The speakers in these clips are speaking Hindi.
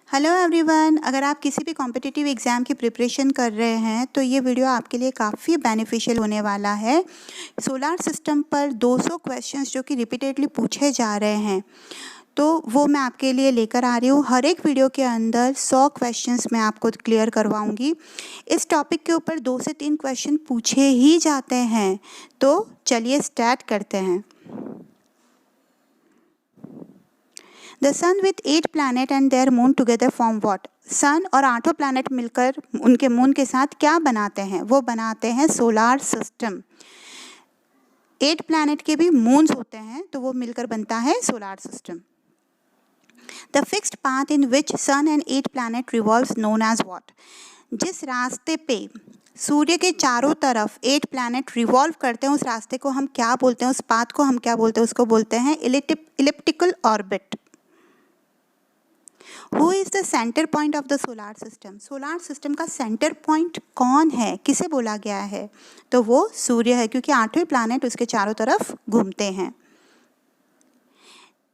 हेलो एवरीवन, अगर आप किसी भी कॉम्पिटिटिव एग्ज़ाम की प्रिपरेशन कर रहे हैं तो ये वीडियो आपके लिए काफ़ी बेनिफिशियल होने वाला है। सोलार सिस्टम पर 200 क्वेश्चंस जो कि रिपीटेडली पूछे जा रहे हैं, तो वो मैं आपके लिए लेकर आ रही हूँ। हर एक वीडियो के अंदर 100 क्वेश्चंस मैं आपको क्लियर करवाऊँगी। इस टॉपिक के ऊपर 2 से 3 क्वेश्चन पूछे ही जाते हैं, तो चलिए स्टार्ट करते हैं। The sun with 8 planet and their moon together form what? सन और 8 प्लैनेट मिलकर उनके मून के साथ क्या बनाते हैं? वो बनाते हैं सोलार सिस्टम। 8 प्लैनेट के भी मून्स होते हैं, तो वो मिलकर बनता है solar system. The fixed path in which sun and 8 planet revolves known as what? जिस रास्ते पे सूर्य के चारों तरफ 8 प्लैनेट रिवॉल्व करते हैं, उस रास्ते को हम क्या बोलते हैं? उस पाथ को हम क्या बोलते हैं? उसको बोलते हैं elliptical orbit. Who is the center point of the solar system? Solar system का सेंटर पॉइंट कौन है, किसे बोला गया है? तो वो सूर्य है, क्योंकि 8वें प्लैनेट उसके चारों तरफ घूमते हैं।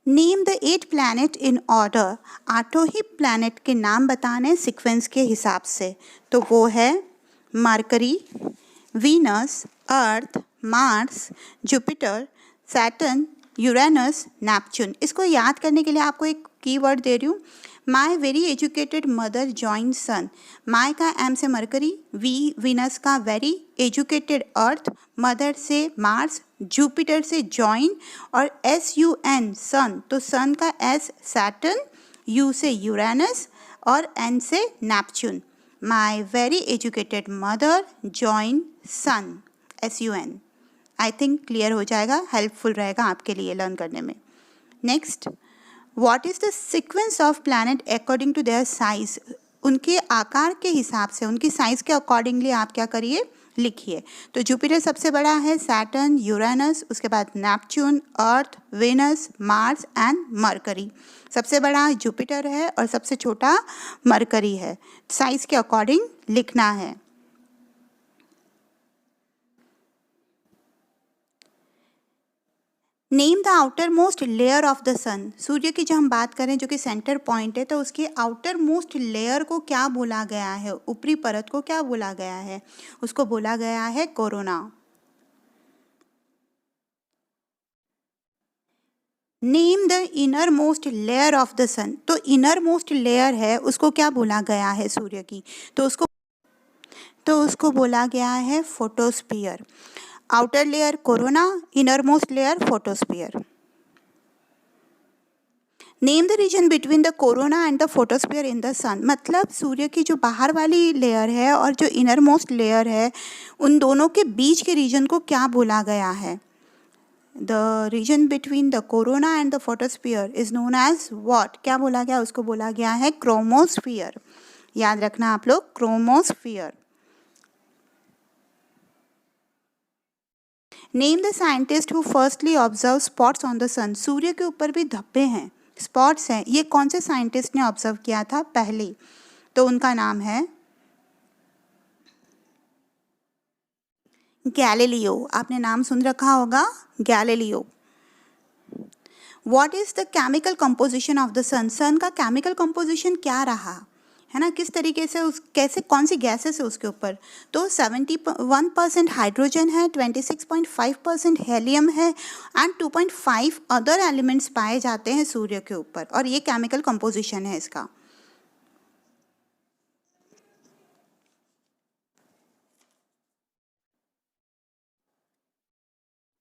Name the 8 planet in order. 8 he planet के नाम बताने सीक्वेंस के हिसाब से, तो वो है Mercury, Venus, Earth, Mars, Jupiter, Saturn, Uranus, Neptune. इसको याद करने के लिए आपको एक कीवर्ड दे रही हूँ, my very educated mother join sun. My का एम से मरकरी, वीनस का वेरी, एजुकेटेड अर्थ, मदर से मार्स, जुपिटर से जॉइन और SUN सन, तो सन का S सैटर्न, U से यूरेनस और N से Neptune. My very educated mother join sun, SUN। I think clear हो जाएगा, हेल्पफुल रहेगा आपके लिए लर्न करने में। Next, what is the sequence of planet according to their size? उनके आकार के हिसाब से, उनकी साइज़ के अकॉर्डिंगली आप क्या करिए, लिखिए। तो जुपिटर सबसे बड़ा है, सैटर्न, यूरेनस, उसके बाद Neptune, Earth, Venus, Mars and Mercury. सबसे बड़ा जुपिटर है और सबसे छोटा मरकरी है। साइज़ के अकॉर्डिंग लिखना है। Name the outer most layer of the sun. सूर्य की जो हम बात करें, जो कि सेंटर पॉइंट है, तो उसके आउटर मोस्ट लेयर को क्या बोला गया है? ऊपरी परत को क्या बोला गया है? उसको बोला गया है corona. Name the inner most layer of the sun. तो इनर मोस्ट लेयर है, उसको क्या बोला गया है सूर्य की? तो उसको बोला गया है photosphere. Outer layer corona, inner most layer photosphere. Name the reason between the corona and the photosphere in the sun. मतलब सूर्य की जो बाहर वाली लेयर है और जो इनर मोस्ट लेयर है, उन दोनों के बीच के रीजन को क्या बोला गया है? The reason between the corona and the photosphere is known as what? क्या बोला गया? उसको बोला गया है क्रोमोस्फीयर। याद रखना आप लोग, chromosphere. Name the scientist who firstly observe spots on the sun. सूर्य के ऊपर भी धब्बे हैं, स्पॉट्स हैं, ये कौन से साइंटिस्ट ने ऑब्जर्व किया था पहले? तो उनका नाम है गैलीलियो। आपने नाम सुन रखा होगा, Galileo. What is the chemical composition of the sun? Sun का केमिकल कंपोजिशन क्या रहा है ना, किस तरीके से, उस कैसे, कौन सी गैसेस है उसके ऊपर? तो 71% हाइड्रोजन है, 26.5% हेलियम है एंड 2.5 अदर एलिमेंट्स पाए जाते हैं सूर्य के ऊपर, और ये केमिकल कंपोजिशन है इसका।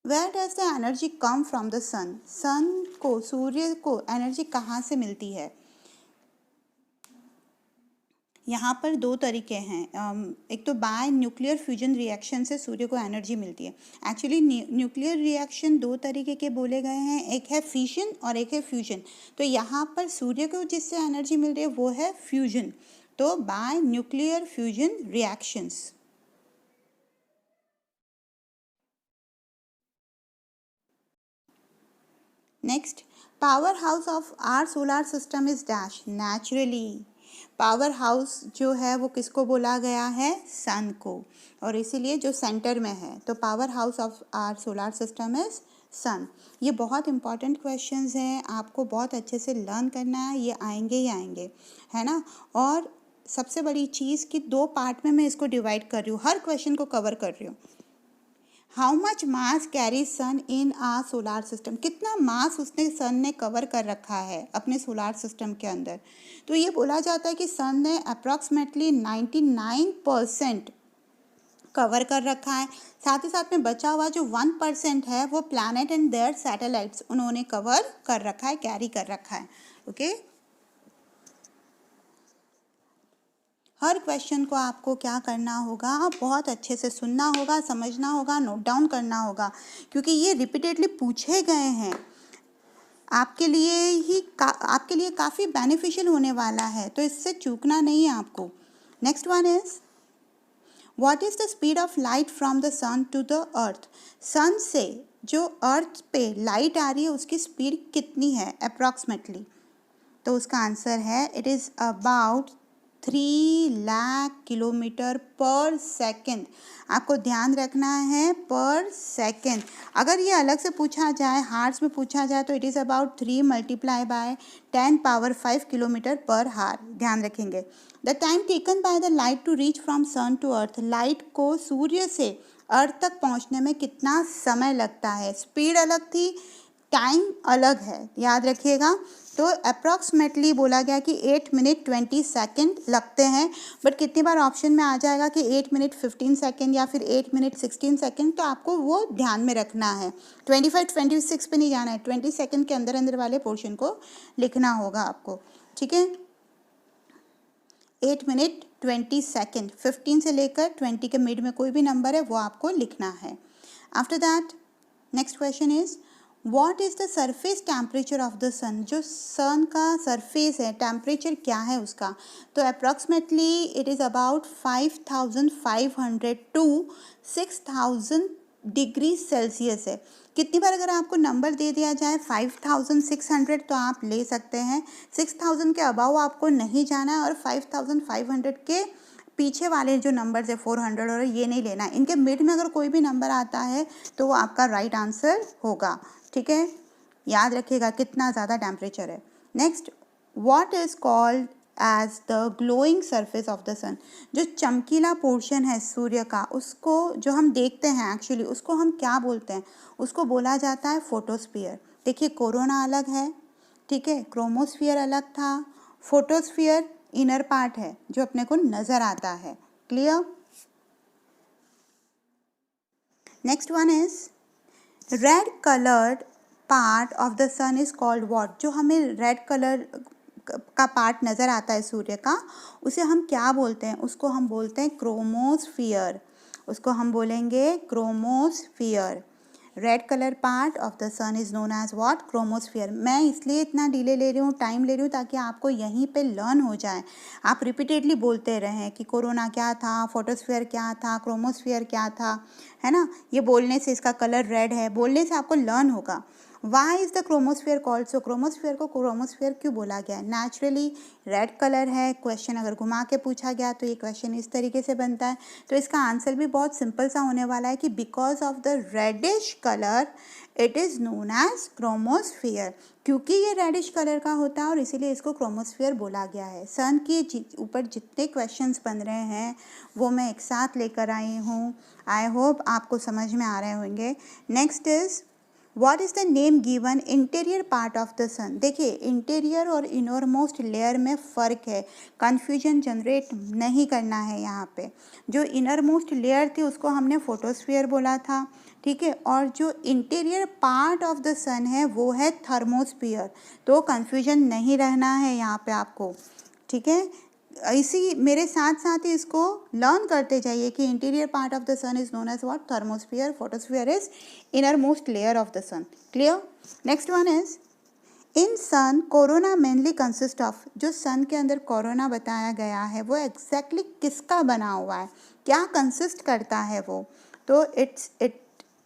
Where does the energy come from the sun? Sun को, सूर्य को एनर्जी कहाँ से मिलती है? यहाँ पर दो तरीके हैं। एक तो बाय न्यूक्लियर फ्यूजन रिएक्शन से सूर्य को एनर्जी मिलती है। एक्चुअली न्यूक्लियर रिएक्शन दो तरीके के बोले गए हैं, एक है फिशन और एक है फ्यूजन। तो यहाँ पर सूर्य को जिससे एनर्जी मिल रही है वो है फ्यूजन, तो by nuclear fusion reactions. Next, power house of our solar system is dash. Naturally power house जो है वो किसको बोला गया है? सन को, और इसीलिए जो सेंटर में है, तो power house of our solar system is sun. ये बहुत इंपॉर्टेंट क्वेश्चंस हैं, आपको बहुत अच्छे से लर्न करना है, ये आएंगे ही आएंगे, है ना। और सबसे बड़ी चीज़ कि 2 पार्ट में मैं इसको डिवाइड कर रही हूँ, हर क्वेश्चन को कवर कर रही हूँ। How much mass carry sun in a solar system, कितना मास उसने सन ने कवर कर रखा है अपने सोलार सिस्टम के अंदर। तो ये बोला जाता है कि सन ने अप्रॉक्सीमेटली 99% कवर कर रखा है। साथ ही साथ में बचा हुआ जो 1% है वो प्लैनेट एंड देयर सैटेलाइट्स उन्होंने कवर कर रखा है, कैरी कर रखा है। ओके, हर क्वेश्चन को आपको क्या करना होगा, बहुत अच्छे से सुनना होगा, समझना होगा, नोट डाउन करना होगा, क्योंकि ये रिपीटेडली पूछे गए हैं। आपके लिए काफ़ी बेनिफिशियल होने वाला है, तो इससे चूकना नहीं है आपको। Next one is what is the speed of light from the sun to the earth. Sun से जो अर्थ पे लाइट आ रही है उसकी स्पीड कितनी है अप्रॉक्सीमेटली। तो उसका आंसर है it is about 3 lakh kilometre पर सेकेंड। आपको ध्यान रखना है पर सेकेंड। अगर ये अलग से पूछा जाए, हार्स में पूछा जाए, तो it is about 3 multiply by 10⁵ kilometre per hour. ध्यान रखेंगे। The time taken by the light to reach from sun to earth, light को सूर्य से अर्थ तक पहुंचने में कितना समय लगता है। स्पीड अलग थी, टाइम अलग है, याद रखिएगा। तो अप्रॉक्सीमेटली बोला गया कि 8 मिनट 20 सेकेंड लगते हैं, बट कितनी बार ऑप्शन में आ जाएगा कि 8 मिनट 15 सेकेंड या फिर 8 मिनट 16 सेकेंड, तो आपको वो ध्यान में रखना है। 25 26 पे नहीं जाना है, 20 सेकेंड के अंदर अंदर वाले पोर्शन को लिखना होगा आपको, ठीक है। 8 मिनट 20 सेकेंड, 15 से लेकर 20 के मिड में कोई भी नंबर है वो आपको लिखना है। After that next question is what is the surface temperature of the sun. जो सन का सरफेस है, टेम्परेचर क्या है उसका, तो approximately it is about 5500 to 6000 degree Celsius है। कितनी बार अगर आपको नंबर दे दिया जाए 5600 तो आप ले सकते हैं, 6000 के अबाव आपको नहीं जाना है, और 5500 के पीछे वाले जो नंबर्स है 400 और ये नहीं लेना है। इनके मिड में अगर कोई भी नंबर आता है तो वो आपका राइट आंसर होगा, ठीक है। याद रखिएगा कितना ज़्यादा टेम्परेचर है। Next, what is called as the glowing surface of the sun. जो चमकीला पोर्शन है सूर्य का, उसको जो हम देखते हैं एक्चुअली, उसको हम क्या बोलते हैं, उसको बोला जाता है फोटोस्फीयर। देखिए, कोरोना अलग है, ठीक है, क्रोमोस्फीयर अलग था, फोटोस्फीयर इनर पार्ट है जो अपने को नज़र आता है। Clear. Next one is red coloured part of the sun is called what. जो हमें रेड कलर का पार्ट नज़र आता है सूर्य का, उसे हम क्या बोलते हैं, उसको हम बोलते हैं क्रोमोस्फियर। उसको हम बोलेंगे chromosphere. Red colour part of the sun is known as what, chromosphere. मैं इसलिए इतना डिले ले रही हूँ, टाइम ले रही हूँ, ताकि आपको यहीं पे लर्न हो जाए। आप रिपीटेडली बोलते रहें कि कोरोना क्या था, फोटोस्फियर क्या था, क्रोमोस्फियर क्या था, है ना। ये बोलने से, इसका कलर रेड है बोलने से आपको लर्न होगा। Why is the chromosphere called so, chromosphere को क्रोमोस्फियर क्यों बोला गया है। नेचुरली रेड कलर है, क्वेश्चन अगर घुमा के पूछा गया तो ये क्वेश्चन इस तरीके से बनता है। तो इसका आंसर भी बहुत सिंपल सा होने वाला है कि because of the reddish colour it is known as chromosphere. क्योंकि ये रेडिश कलर का होता है और इसीलिए इसको क्रोमोस्फियर बोला गया है। सन के ऊपर जितने क्वेश्चंस बन रहे हैं वो मैं एक साथ लेकर आई हूँ। आई होप आपको समझ में आ रहे होंगे। Next is what is the name given interior part of the sun. देखिए, इंटीरियर और इनरमोस्ट लेयर में फ़र्क है, कन्फ्यूजन जनरेट नहीं करना है यहाँ पे। जो इनरमोस्ट लेयर थी उसको हमने फोटोस्फियर बोला था, ठीक है, और जो interior part of the sun है वो है थर्मोस्फियर। तो कन्फ्यूजन नहीं रहना है यहाँ पे आपको, ठीक है। इसी मेरे साथ साथ ही इसको लर्न करते जाइए कि interior part of the sun is known as what, thermosphere, photosphere is inner most layer of the sun. Clear. Next one is in sun corona mainly consist of. जो सन के अंदर कोरोना बताया गया है वो एग्जैक्टली किसका बना हुआ है, क्या कंसिस्ट करता है वो, तो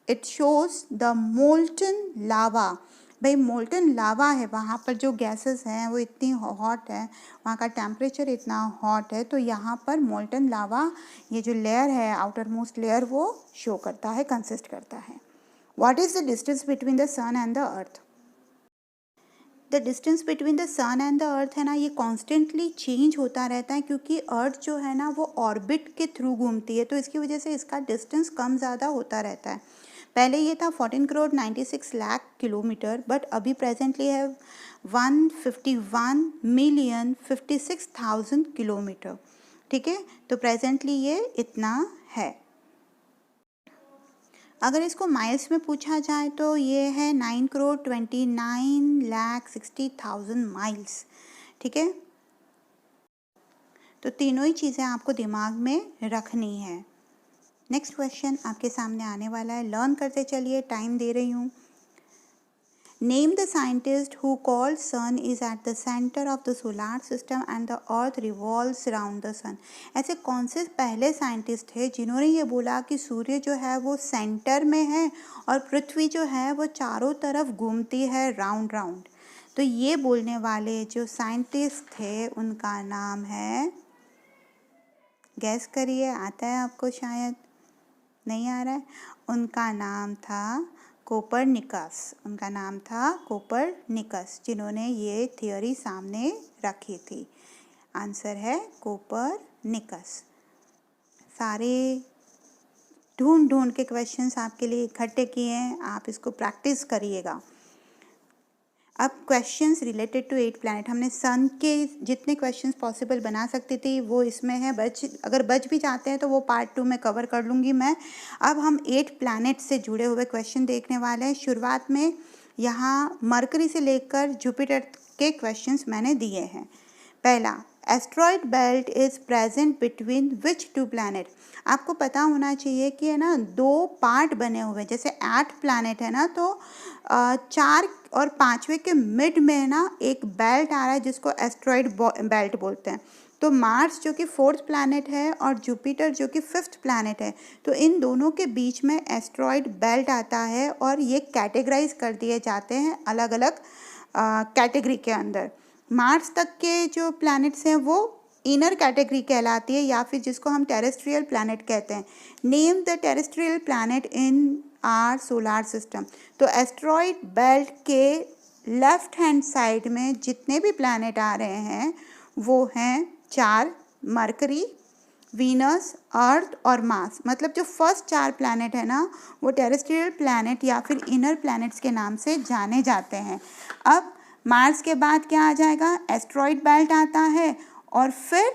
इट शोज द मोल्टन लावा। भाई, मोल्टन लावा है, वहाँ पर जो गैसेस हैं वो इतनी हॉट है, वहाँ का टेम्परेचर इतना हॉट है, तो यहाँ पर मोल्टन लावा, ये जो लेयर है आउटर मोस्ट लेयर, वो शो करता है, कंसिस्ट करता है। What is the distance between the sun and the earth? The distance between the sun and the earth है ना, ये कॉन्स्टेंटली चेंज होता रहता है, क्योंकि अर्थ जो है ना वो ऑर्बिट के थ्रू घूमती है, तो इसकी वजह से इसका डिस्टेंस कम ज़्यादा होता रहता है। पहले ये था 14 करोड़ 96 लाख किलोमीटर, बट अभी प्रेजेंटली है 151,56,000 किलोमीटर। ठीक है, तो प्रेजेंटली ये इतना है। अगर इसको माइल्स में पूछा जाए तो ये है 9 करोड़ 29,60,000 माइल्स। ठीक है, तो तीनों ही चीज़ें आपको दिमाग में रखनी है। नेक्स्ट क्वेश्चन आपके सामने आने वाला है, लर्न करते चलिए, टाइम दे रही हूँ। Name the scientist who called sun is at the centre of the solar system and the earth revolves around the sun. ऐसे कौन से पहले साइंटिस्ट थे जिन्होंने ये बोला कि सूर्य जो है वो सेंटर में है और पृथ्वी जो है वो चारों तरफ घूमती है राउंड राउंड? तो ये बोलने वाले जो साइंटिस्ट थे उनका नाम है, गैस करिए, आता है आपको? शायद नहीं आ रहा है। उनका नाम था कोपरनिकस। उनका नाम था कोपरनिकस, जिन्होंने ये थियोरी सामने रखी थी। आंसर है कोपरनिकस। सारे ढूंढ ढूंढ के क्वेश्चंस आपके लिए इकट्ठे किए हैं, आप इसको प्रैक्टिस करिएगा। अब क्वेश्चंस रिलेटेड टू 8 प्लैनेट, हमने सन के जितने क्वेश्चंस पॉसिबल बना सकती थी वो इसमें है। अगर बच भी जाते हैं तो वो पार्ट 2 में कवर कर लूँगी मैं। अब हम 8 प्लैनेट से जुड़े हुए क्वेश्चन देखने वाले हैं। शुरुआत में यहाँ मरकरी से लेकर जुपिटर के क्वेश्चंस मैंने दिए हैं। पहला, asteroid belt is present between which 2 planet? आपको पता होना चाहिए कि है ना 2 पार्ट बने हुए हैं। जैसे 8 प्लैनेट है ना, तो 4 और 5वें के मिड में ना एक बेल्ट आ रहा है जिसको एस्ट्रॉयड बेल्ट बोलते हैं। तो मार्स जो कि 4th प्लैनेट है और जुपिटर जो कि 5th प्लैनेट है, तो इन दोनों के बीच में एस्ट्रॉयड बेल्ट आता है और ये कैटेगराइज कर दिए जाते हैं अलग अलग कैटेगरी के अंदर। मार्स तक के जो प्लैनेट्स हैं वो इनर कैटेगरी कहलाती है, या फिर जिसको हम टेरेस्ट्रियल प्लैनेट कहते हैं। Name the terrestrial planet in are solar system. तो एस्ट्रॉयड बेल्ट के लेफ्ट हैंड साइड में जितने भी प्लैनेट आ रहे हैं वो हैं 4, मरकरी, वीनस, अर्थ और मार्स। मतलब जो फर्स्ट 4 प्लैनेट है ना वो टेरेस्ट्रियल प्लैनेट या फिर इनर प्लैनेट्स के नाम से जाने जाते हैं। अब मार्स के बाद क्या आ जाएगा? एस्ट्रॉयड बेल्ट आता है और फिर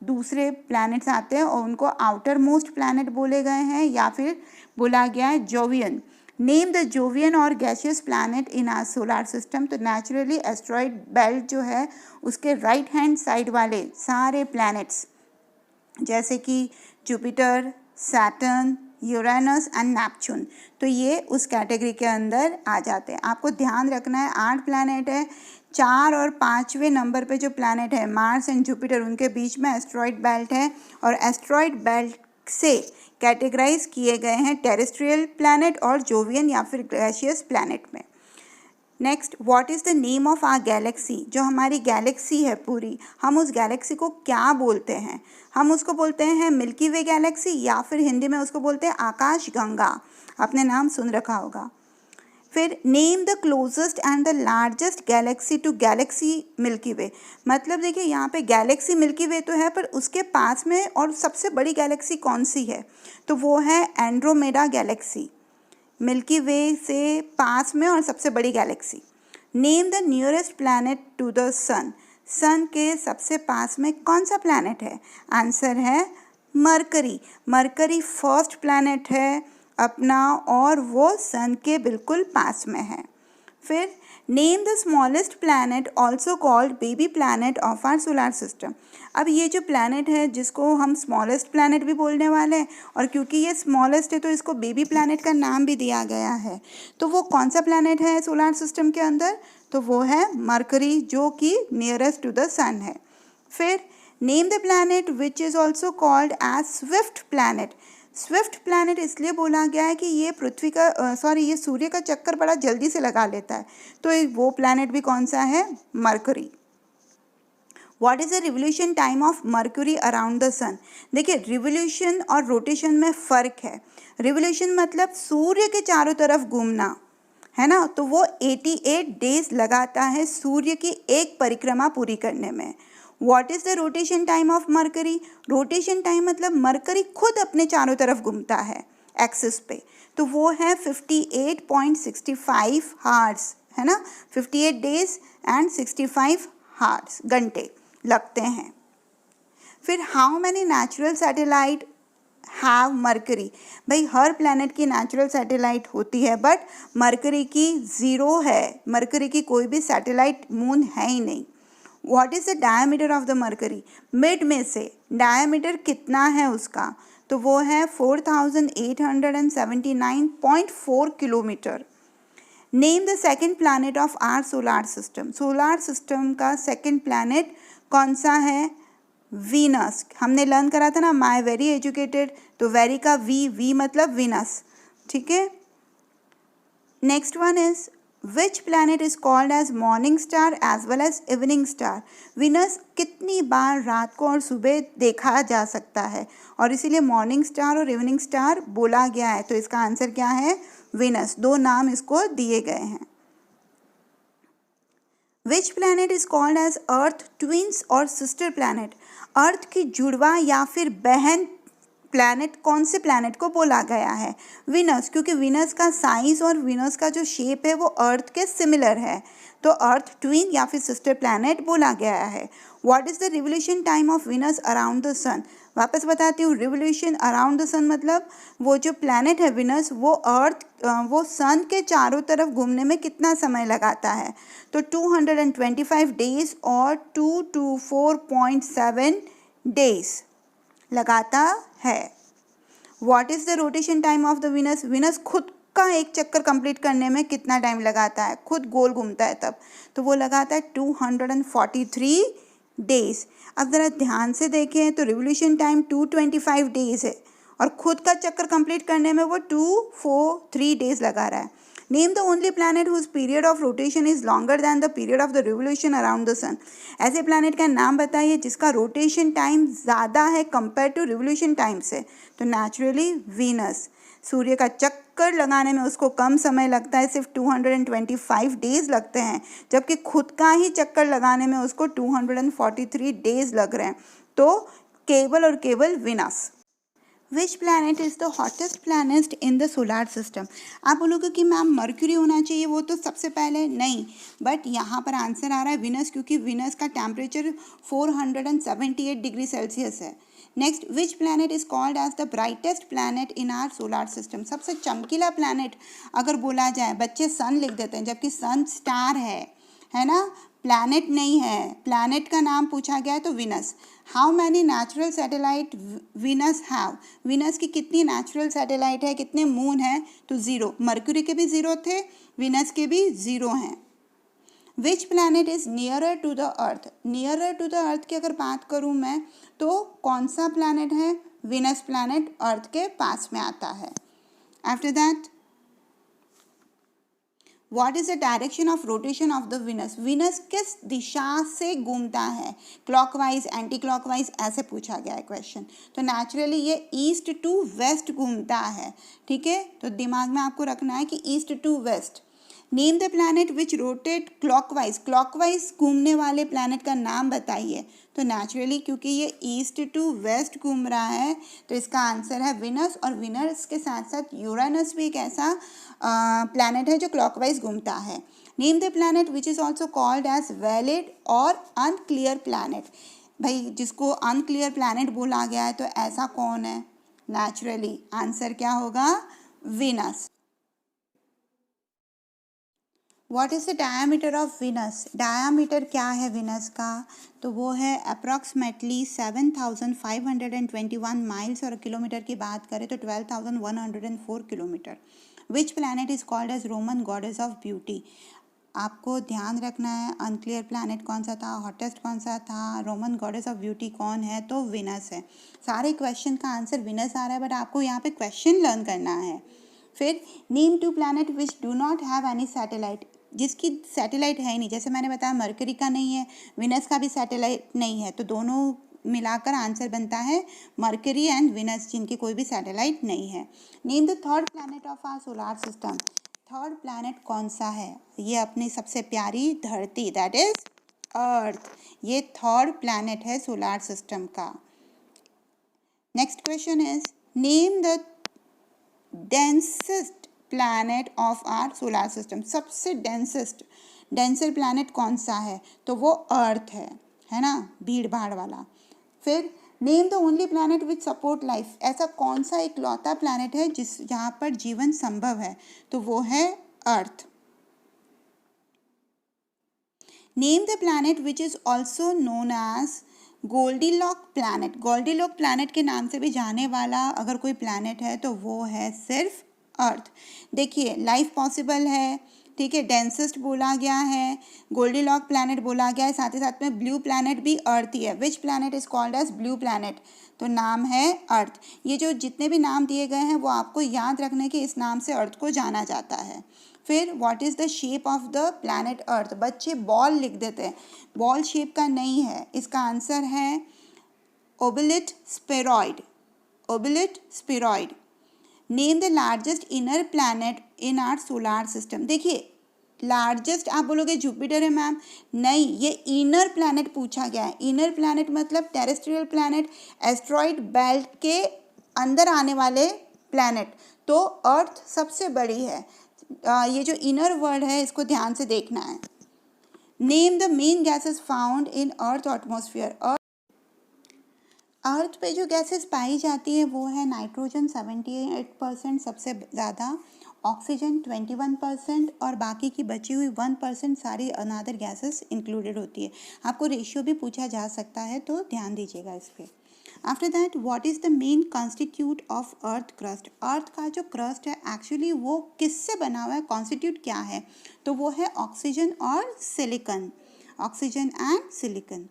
दूसरे प्लैनेट्स आते हैं और उनको आउटर मोस्ट प्लैनेट बोले गए हैं या फिर बोला गया है जोवियन। नेम द जोवियन और gaseous planet in our solar system. तो नेचुरली एस्ट्रॉयड बेल्ट जो है उसके राइट हैंड साइड वाले सारे प्लैनेट्स जैसे कि Jupiter, Saturn, Uranus and Neptune, तो ये उस कैटेगरी के अंदर आ जाते हैं। आपको ध्यान रखना है 8 प्लैनेट है, 4 और 5वें नंबर पे जो प्लैनेट है मार्स एंड जुपिटर, उनके बीच में एस्ट्रॉयड बेल्ट है और एस्ट्रॉयड बेल्ट से कैटेगराइज किए गए हैं टेरेस्ट्रियल प्लैनेट और जोवियन या फिर गैसियस प्लैनेट में। Next, what is the name of our galaxy? जो हमारी गैलेक्सी है पूरी, हम उस गैलेक्सी को क्या बोलते हैं? हम उसको बोलते हैं मिल्की वे गैलेक्सी या फिर हिंदी में उसको बोलते हैं आकाश गंगा। आपने नाम सुन रखा होगा। फिर name the closest and the largest galaxy to galaxy Milky Way. मतलब देखिए यहाँ पे गैलेक्सी मिल्की वे तो है, पर उसके पास में और सबसे बड़ी गैलेक्सी कौन सी है? तो वो है एंड्रोमेडा गैलेक्सी, मिल्की वे से पास में और सबसे बड़ी galaxy. Name the nearest planet to the sun. Sun के सबसे पास में कौन सा प्लैनेट है? आंसर है मरकरी। मरकरी फर्स्ट प्लैनेट है अपना और वो सन के बिल्कुल पास में है। फिर name the smallest planet also called baby planet of our solar system. अब ये जो प्लैनेट है जिसको हम स्मॉलेस्ट प्लैनेट भी बोलने वाले हैं, और क्योंकि ये स्मॉलेस्ट है तो इसको बेबी प्लैनेट का नाम भी दिया गया है। तो वो कौन सा प्लैनेट है सोलार सिस्टम के अंदर? तो वो है मरकरी, जो कि नियरेस्ट टू द सन है। फिर name the planet which is also called as swift planet. Swift planet इसलिए बोला गया है कि ये पृथ्वी का ये सूर्य का चक्कर बड़ा जल्दी से लगा लेता है। तो वो प्लैनेट भी कौन सा है? Mercury. What is the revolution time of Mercury around the sun. देखिए रिवोल्यूशन और रोटेशन में फ़र्क है। रिवोल्यूशन मतलब सूर्य के चारों तरफ घूमना, है ना, तो वो 88 डेज लगाता है सूर्य की एक परिक्रमा पूरी करने में। What is the rotation time of mercury. Rotation time मतलब मरकरी खुद अपने चारों तरफ घूमता है एक्सिस पे, तो वो है 58.65 हार्स, है ना, 58 डेज एंड 65 हार्स, घंटे लगते हैं। फिर how many natural satellite have mercury. भाई हर प्लैनेट की नेचुरल सैटेलाइट होती है, बट मरकरी की ज़ीरो है। मरकरी की कोई भी सैटेलाइट मून है ही नहीं। What is the diameter of the mercury. Mid में से डायमीटर कितना है उसका, तो वो है 4879.4 kilometre. Name the second planet of our solar system. Solar system का सेकेंड प्लैनेट कौन सा है, वीनस। हमने लर्न करा था ना माई वेरी एजुकेटेड, तो वेरी का वी मतलब वीनस, ठीक है। Next one is which planet is called as morning star as well as evening star. Venus कितनी बार रात को और सुबह देखा जा सकता है, और इसीलिए मॉर्निंग स्टार और इवनिंग स्टार बोला गया है, तो इसका आंसर क्या है, वीनस। दो नाम इसको दिए गए हैं। Which planet is called as earth twins और सिस्टर प्लैनेट। अर्थ की जुड़वा या फिर बहन प्लैनेट कौन से प्लैनेट को बोला गया है, वीनस, क्योंकि वीनस का साइज और वीनस का जो शेप है वो अर्थ के सिमिलर है, तो अर्थ ट्विन या फिर सिस्टर प्लैनेट बोला गया है। What is the revolution time of Venus around the sun. वापस बताती हूँ, रिवोल्यूशन अराउंड द सन मतलब वो जो प्लैनेट है वीनस वो वो सन के चारों तरफ घूमने में कितना समय लगाता है, तो 225 डेज और 224.7 डेज लगाता है। What is the rotation time of the Venus. Venus खुद का एक चक्कर कंप्लीट करने में कितना टाइम लगाता है, खुद गोल घूमता है तब, तो वो लगाता है 243 डेज। अब ज़रा ध्यान से देखें तो रिवोल्यूशन टाइम 225 डेज है और खुद का चक्कर कंप्लीट करने में वो 243 डेज लगा रहा है। Name the only planet whose period of rotation is longer than the period of the revolution around the sun. ऐसे प्लैनेट का नाम बताइए जिसका रोटेशन टाइम ज़्यादा है कंपेयर टू रिवोल्यूशन टाइम से, तो नेचुरली वीनस। सूर्य का चक्कर लगाने में उसको कम समय लगता है, सिर्फ 225 डेज लगते हैं, जबकि खुद का ही चक्कर लगाने में उसको 243 डेज लग रहे हैं, तो केवल और केवल Venus. Which planet is the hottest planet in the solar system. आप बोलोगे कि मैम मर्क्यूरी होना चाहिए, वो तो सबसे पहले नहीं, बट यहाँ पर आंसर आ रहा है विनस, क्योंकि विनस का टेम्परेचर 478 डिग्री सेल्सियस है। Next, which planet is called as the brightest planet in our solar system. सबसे चमकीला प्लैनेट अगर बोला जाए, बच्चे सन लिख देते हैं, जबकि सन स्टार है ना, प्लैनेट नहीं है। प्लैनेट का नाम पूछा गया है तो Venus. How many natural satellite Venus have. Venus की कितनी नेचुरल सैटेलाइट है, कितने मून है, तो 0। मर्क्यूरी के भी 0 थे, विनस के भी 0 हैं। Which planet is nearer to the earth. Nearer to the earth की अगर बात करूँ मैं, तो कौन सा प्लैनेट है, विनस प्लैनेट अर्थ के पास में आता है। After that, what is the direction of rotation of the Venus. Venus किस दिशा से घूमता है, क्लॉकवाइज, एंटी क्लॉकवाइज, ऐसे पूछा गया है क्वेश्चन, तो नेचुरली ये ईस्ट टू वेस्ट घूमता है, ठीक है, तो दिमाग में आपको रखना है कि east to west. Name the planet which rotate clockwise. Clockwise घूमने वाले प्लैनेट का नाम बताइए, तो नेचुरली क्योंकि ये ईस्ट टू वेस्ट घूम रहा है तो इसका आंसर है विनस, और विनस के साथ साथ यूरेनस भी एक ऐसा प्लैनेट है जो क्लॉकवाइज घूमता है। Name the planet which is also called as valid और अनक्लियर प्लैनेट। भाई जिसको अनक्लियर प्लैनेट बोला गया है तो ऐसा कौन है, नेचुरली आंसर क्या होगा, Venus. What is the diameter of Venus. Diameter क्या है विनस का, तो वो है अप्रॉक्सीमेटली 7521 माइल्स, और किलोमीटर की बात करें तो 12,104 kilometre. Which planet is called as Roman goddess of beauty. आपको ध्यान रखना है अनक्लियर प्लैनेट कौन सा था, हॉटेस्ट कौन सा था, रोमन गॉडेस ऑफ ब्यूटी कौन है, तो विनस है। सारे क्वेश्चन का आंसर विनस आ रहा है, बट आपको यहाँ पे क्वेश्चन लर्न करना है। फिर name 2 planet which do not have any satellite. जिसकी सैटेलाइट है ही नहीं, जैसे मैंने बताया मरकरी का नहीं है, विनस का भी सैटेलाइट नहीं है, तो दोनों मिलाकर आंसर बनता है मरकरी एंड विनस, जिनकी कोई भी सैटेलाइट नहीं है। Name the third planet of our solar system. Third planet कौन सा है? ये अपनी सबसे प्यारी धरती, दैट इज अर्थ। ये थर्ड प्लैनेट है सोलर सिस्टम का। Next question is name the densest planet of our solar system. सबसे डेंसर प्लैनेट कौन सा है? तो वो अर्थ है ना, भीड़ भाड़ वाला। फिर name the only planet which support life. ऐसा कौन सा इकलौता प्लैनेट है जहाँ पर जीवन संभव है? तो वो है Earth. Name the planet which is also known as Goldilock planet. Goldilock planet के नाम से भी जाने वाला अगर कोई प्लैनेट है तो वो है सिर्फ अर्थ। देखिए लाइफ पॉसिबल है, ठीक है, डेंसेस्ट बोला गया है, गोल्डीलॉक प्लैनेट बोला गया है, साथ ही साथ में ब्लू प्लैनेट भी अर्थ ही है। Which planet is called as blue planet? तो नाम है अर्थ। ये जो जितने भी नाम दिए गए हैं वो आपको याद रखने के इस नाम से अर्थ को जाना जाता है। फिर what is the shape of the planet earth? बच्चे बॉल लिख देते हैं, बॉल शेप का नहीं है। इसका आंसर है oblate spheroid. Oblate spheroid. Name the largest inner planet in our solar system. देखिए लार्जेस्ट आप बोलोगे जुपिटर है मैम, नहीं, ये इनर प्लैनेट पूछा गया है। इनर प्लैनेट मतलब टेरेस्ट्रियल प्लैनेट, एस्ट्रॉइड बेल्ट के अंदर आने वाले प्लैनेट। तो अर्थ सबसे बड़ी है। ये जो इनर वर्ड है इसको ध्यान से देखना है। Name the main gases found in earth atmosphere. Earth पे जो गैसेस पाई जाती है वो है नाइट्रोजन 78% सबसे ज़्यादा, ऑक्सीजन 21% और बाकी की बची हुई 1% सारी अनदर गैसेस इंक्लूडेड होती है। आपको रेशियो भी पूछा जा सकता है तो ध्यान दीजिएगा इस पर। After that what is the main constitute of earth crust. Earth का जो क्रस्ट है एक्चुअली वो किससे बना हुआ है, कॉन्स्टिट्यूट क्या है? तो वो है ऑक्सीजन और silicon, oxygen and silicon.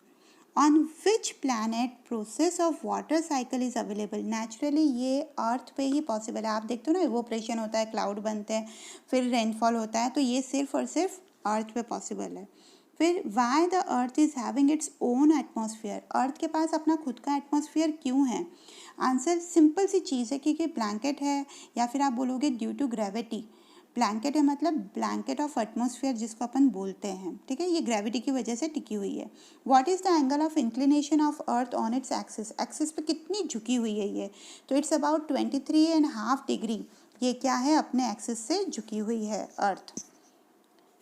On which planet process of water cycle is available. Naturally ये अर्थ पे ही पॉसिबल है। आप देखते हो ना इवोपरेशन होता है, क्लाउड बनते हैं, फिर रेनफॉल होता है, तो ये सिर्फ और सिर्फ अर्थ पे पॉसिबल है। फिर why the earth is having its own atmosphere. Earth के पास अपना खुद का एटमॉस्फेयर क्यों है? आंसर सिंपल सी चीज़ है, क्योंकि ब्लैंकेट है, या फिर आप बोलोगे ड्यू टू ग्रेविटी। ब्लैंकेट है मतलब ब्लैंकेट ऑफ एटमॉस्फेयर जिसको अपन बोलते हैं, ठीक है, ये ग्रेविटी की वजह से टिकी हुई है। What is the angle of inclination of earth on its axis. Axis पे कितनी झुकी हुई है ये? तो इट्स अबाउट 23.5 डिग्री। ये क्या है? अपने एक्सिस से झुकी हुई है अर्थ।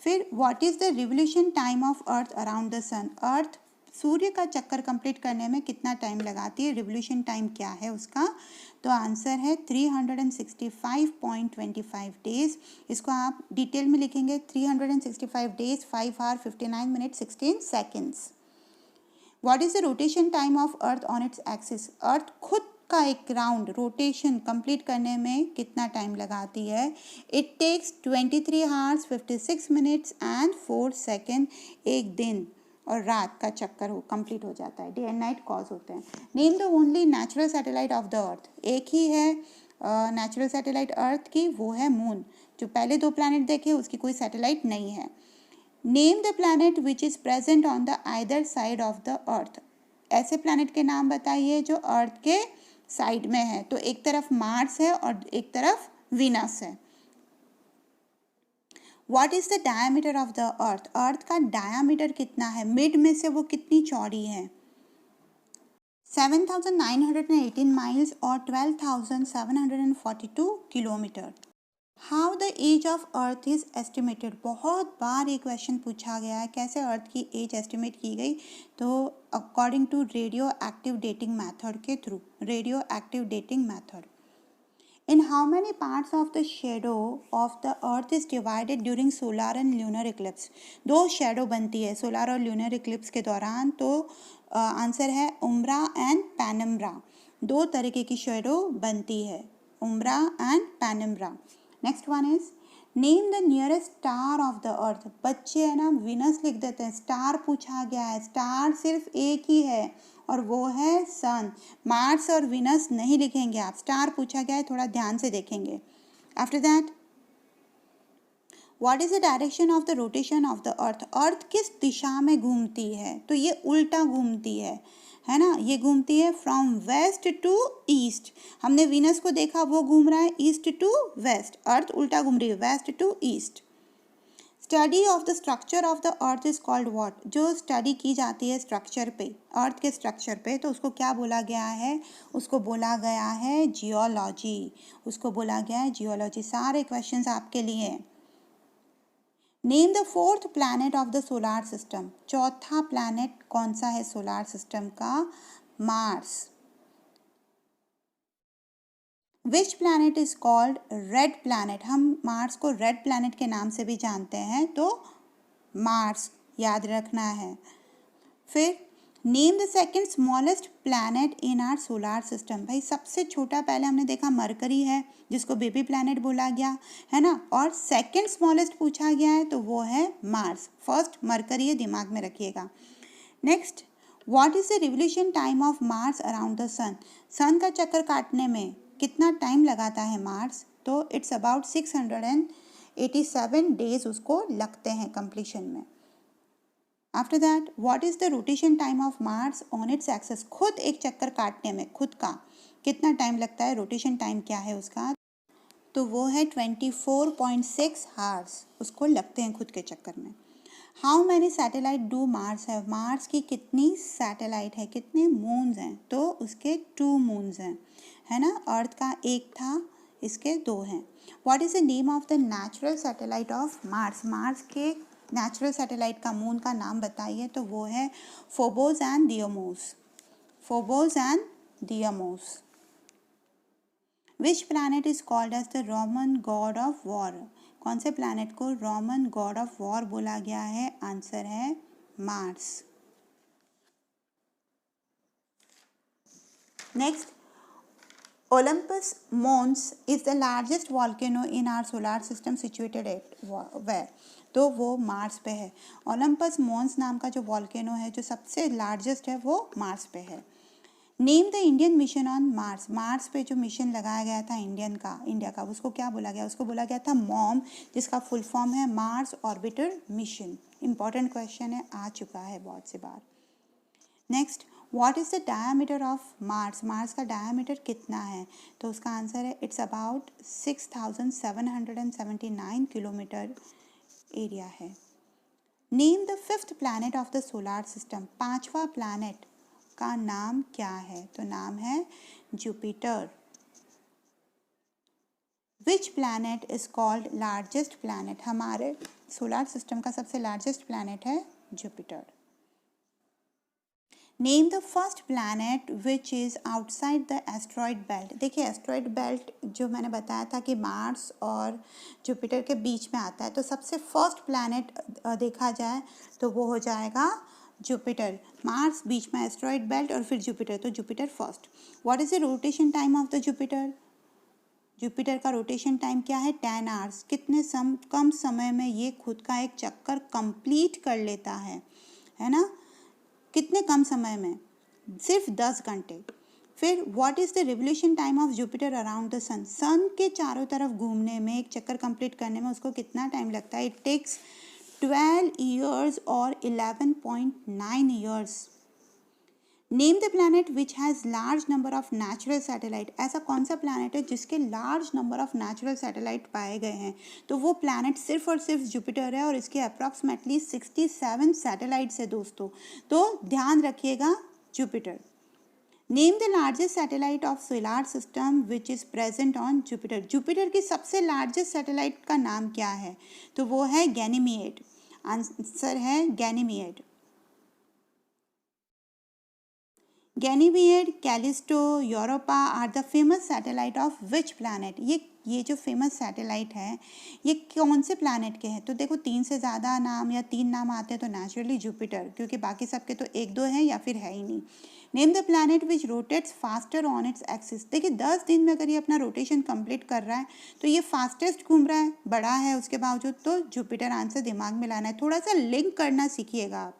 फिर what is the revolution time of earth around the sun. Earth सूर्य का चक्कर कंप्लीट करने में कितना टाइम लगाती है? रिवोल्यूशन टाइम क्या है उसका? तो आंसर है 365.25 डेज। इसको आप डिटेल में लिखेंगे 365 days 5 hour 59 minute 16 seconds. What is the rotation time of earth on its axis. Earth खुद का एक राउंड रोटेशन कंप्लीट करने में कितना टाइम लगाती है? It takes 23 hours 56 minutes and 4 second. एक दिन और रात का चक्कर हो कंप्लीट हो जाता है, डे एंड नाइट कॉज होते हैं। Name the only natural satellite of the अर्थ। एक ही है नेचुरल सैटेलाइट अर्थ की, वो है मून। जो पहले 2 प्लैनेट देखे उसकी कोई सैटेलाइट नहीं है। Name the planet which is present on the either side of the अर्थ। ऐसे प्लैनेट के नाम बताइए जो अर्थ के साइड में है। तो एक तरफ मार्स है और एक तरफ वीनस है। What is the diameter of the earth. Earth का डायमीटर कितना है? मिड में से वो कितनी चौड़ी है? 7,918 माइल्स और 12,742 kilometre. How the age of earth is estimated. बहुत बार ये क्वेश्चन पूछा गया है, कैसे अर्थ की एज एस्टिमेट की गई? तो according to radioactive dating method के थ्रू, radioactive dating method. In how many parts of the shadow of the earth is divided during solar and lunar eclipse? 2 shadow बनती है सोलर और ल्यूनर इक्लिप्स के दौरान। तो आंसर है उम्ब्रा एंड पेनम्ब्रा। 2 तरीके की शेडो बनती है, उम्ब्रा and penumbra. Next one is name the nearest star of the अर्थ। बच्चे है ना विनस लिख देते हैं, स्टार पूछा गया है। स्टार सिर्फ एक ही है और वो है सन। मार्स और विनस नहीं लिखेंगे आप, स्टार पूछा गया है, थोड़ा ध्यान से देखेंगे। After that what is the direction of the rotation of the earth, earth किस दिशा में घूमती है, तो ये उल्टा घूमती है ना, ये घूमती है फ्रॉम वेस्ट टू ईस्ट। हमने वीनस को देखा, वो घूम रहा है ईस्ट टू वेस्ट, अर्थ उल्टा घूम रही है west to east. Study of the structure of the earth is called what, जो स्टडी की जाती है स्ट्रक्चर पे, अर्थ के स्ट्रक्चर पे, तो उसको क्या बोला गया है, उसको बोला गया है जियोलॉजी, उसको बोला गया है जियोलॉजी। सारे क्वेश्चंस आपके लिए हैं। Name the fourth planet of the solar system, चौथा प्लैनेट कौन सा है सोलार सिस्टम का, Mars. Which planet is called red planet, हम मार्स को रेड प्लैनेट के नाम से भी जानते हैं, तो मार्स याद रखना है। फिर name the second smallest planet in our solar system, भाई सबसे छोटा पहले हमने देखा मरकरी है जिसको बेबी प्लैनेट बोला गया है ना, और सेकंड स्मॉलेस्ट पूछा गया है तो वो है मार्स, फर्स्ट मरकरी है, दिमाग में रखिएगा। Next, what is the revolution time of Mars around the sun, sun का चक्कर काटने में कितना टाइम लगाता है मार्स, तो इट्स अबाउट 687 डेज उसको लगते हैं कंप्लीशन में। After that, what is the rotation time of Mars on its axis, खुद एक चक्कर काटने में खुद का कितना टाइम लगता है, रोटेशन टाइम क्या है उसका, तो वो है 24.6 हार्स उसको लगते हैं खुद के चक्कर में। How many satellite do Mars है, मार्स की कितनी सैटेलाइट है, कितने मून्स हैं, तो उसके 2 मून्स हैं, है ना, अर्थ का एक था, इसके 2 हैं। What is the name of the natural satellite of Mars, Mars के नेचुरल सैटेलाइट का मून का नाम बताइए, तो वो है Phobos and Deimos, Phobos and Deimos. Which planet is called as the Roman god of war, कौन से प्लैनेट को रोमन गॉड ऑफ वॉर बोला गया है, आंसर है Mars. Next, Olympus Mons is the largest volcano in our solar system situated at where, तो वो मार्स पे है। ओलंपस मोन्स नाम का जो वॉल्केनो है जो सबसे लार्जेस्ट है वो मार्स पे है। Name the Indian mission on Mars, Mars पे जो मिशन लगाया गया था इंडिया का उसको क्या बोला गया, उसको बोला गया था मॉम, जिसका फुल फॉर्म है Mars orbiter mission. Important question है, आ चुका है बहुत से बार। Next, what is the diameter of Mars, Mars का डायमीटर कितना है, तो उसका आंसर है इट्स अबाउट 6779 किलोमीटर एरिया है। Name the fifth planet of the solar system, पांचवा प्लैनेट का नाम क्या है, तो नाम है Jupiter. Which planet is called largest planet, हमारे सोलार सिस्टम का सबसे लार्जेस्ट प्लैनेट है Jupiter. Name the first planet which is outside the asteroid belt, देखिए एस्ट्रॉयड बेल्ट जो मैंने बताया था कि मार्स और जुपिटर के बीच में आता है, तो सबसे फर्स्ट प्लैनेट देखा जाए तो वो हो जाएगा जुपिटर, मार्स बीच में एस्ट्रॉयड बेल्ट और फिर जुपिटर, तो Jupiter first. What is the rotation time of the Jupiter, Jupiter का रोटेशन टाइम क्या है, 10 आवर्स, कितने कम समय में ये खुद का एक चक्कर कंप्लीट कर लेता है ना, कितने कम समय में, सिर्फ 10 घंटे। फिर what is the revolution time of Jupiter around the sun, sun के चारों तरफ घूमने में एक चक्कर कंप्लीट करने में उसको कितना टाइम लगता है, इट टेक्स 12 years और 11.9 years। Name the planet which has large number of natural satellite, ऐसा कौन सा प्लैनेट है जिसके large number of natural satellite पाए गए हैं, तो वो प्लैनेट सिर्फ और सिर्फ जुपिटर है और इसके अप्रॉक्सीमेटली 67 सैटेलाइट्स है दोस्तों, तो ध्यान रखिएगा Jupiter. Name the largest satellite of solar system which is present on Jupiter, Jupiter की सबसे लार्जेस्ट सैटेलाइट का नाम क्या है, तो वो है गैनीमेड, आंसर है Ganymede. Ganymede, Callisto, Europa are the famous satellite of which planet, ये जो फेमस सैटेलाइट है ये कौन से प्लैनेट के हैं, तो देखो 3 से ज़्यादा नाम या 3 नाम आते हैं तो नेचुरली जुपिटर, क्योंकि बाकी सबके तो 1-2 हैं या फिर है ही नहीं। Name the planet which rotates faster on its axis, देखिए 10 दिन में अगर ये अपना रोटेशन कंप्लीट कर रहा है तो ये फास्टेस्ट घूम रहा है, बड़ा है उसके बावजूद, तो जुपिटर आंसर दिमाग में लाना है, थोड़ा सा लिंक करना सीखिएगा आप।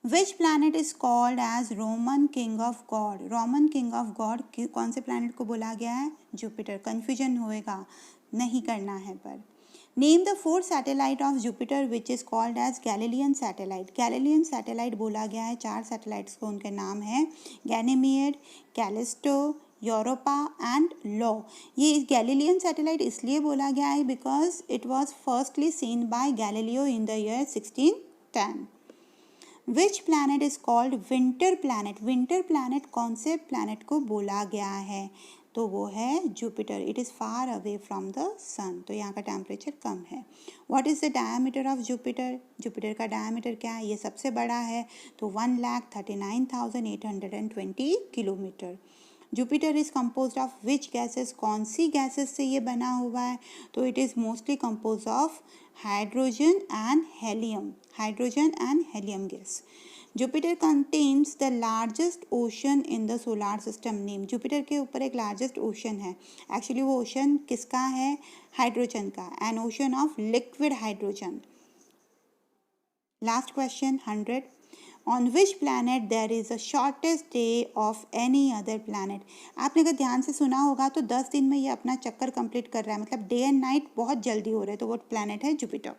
Which planet is called as Roman king of god, Roman king of god कौन से प्लैनेट को बोला गया है, जुपिटर, कन्फ्यूजन होएगा, नहीं करना है पर। Name the fourth satellite of Jupiter which is called as Galilean satellite. Galilean satellite बोला गया है, 4 सैटेलाइट्स को उनके नाम है गैनीमेड, कैलिस्टो, यूरोपा एंड लो। ये गैलीलियन सैटेलाइट इसलिए बोला गया है because it was firstly seen by Galileo in the year 1610। Which planet is called winter planet. Winter planet कौन से प्लैनेट को बोला गया है, तो वो है Jupiter. It is far away from the sun, तो यहाँ का टेम्परेचर कम है। What is the diameter of Jupiter. Jupiter का डायमीटर क्या है, ये सबसे बड़ा है, तो 1,39,820 kilometre. Jupiter is compose of which gases. कौन सी गैसेस से ये बना हुआ है, तो it is mostly compose of hydrogen and helium. Hydrogen and helium gas. Jupiter contains the largest ocean in the solar system. Name. Jupiter के ऊपर एक लार्जेस्ट ओशन है, एक्चुअली वो ओशन किसका है, हाइड्रोजन का, an ocean of liquid hydrogen. Last question 100। On which planet there is a shortest day of any other planet. आपने अगर ध्यान से सुना होगा तो 10 दिन में ये अपना चक्कर कंप्लीट कर रहा है, मतलब डे एंड नाइट बहुत जल्दी हो रहे हैं, तो वो प्लैनेट है जुपिटर।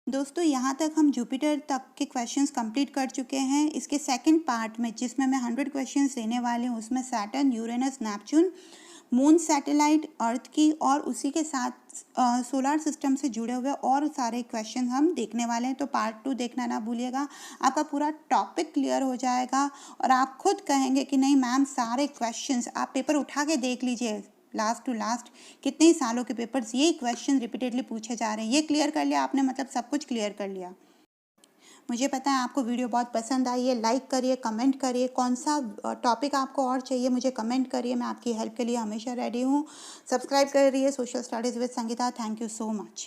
दोस्तों यहाँ तक हम जुपिटर तक के क्वेश्चंस कंप्लीट कर चुके हैं। इसके सेकंड पार्ट में जिसमें मैं 100 क्वेश्चंस देने वाले हूँ, उसमें Saturn, Uranus, Neptune, moon satellite, earth की और उसी के साथ सोलार सिस्टम से जुड़े हुए और सारे क्वेश्चन हम देखने वाले हैं, तो पार्ट 2 देखना ना भूलिएगा। आपका पूरा टॉपिक क्लियर हो जाएगा और आप खुद कहेंगे कि नहीं मैम सारे क्वेश्चंस, आप पेपर उठा के देख लीजिए लास्ट टू लास्ट, कितने ही सालों के पेपर्स यही क्वेश्चन रिपीटेडली पूछे जा रहे हैं। ये क्लियर कर लिया आपने, मतलब सब कुछ क्लियर कर लिया। मुझे पता है आपको वीडियो बहुत पसंद आई है। लाइक करिए, कमेंट करिए, कौन सा टॉपिक आपको और चाहिए मुझे कमेंट करिए, मैं आपकी हेल्प के लिए हमेशा रेडी हूँ। सब्सक्राइब करिए social studies with Sangeeta. Thank you so much.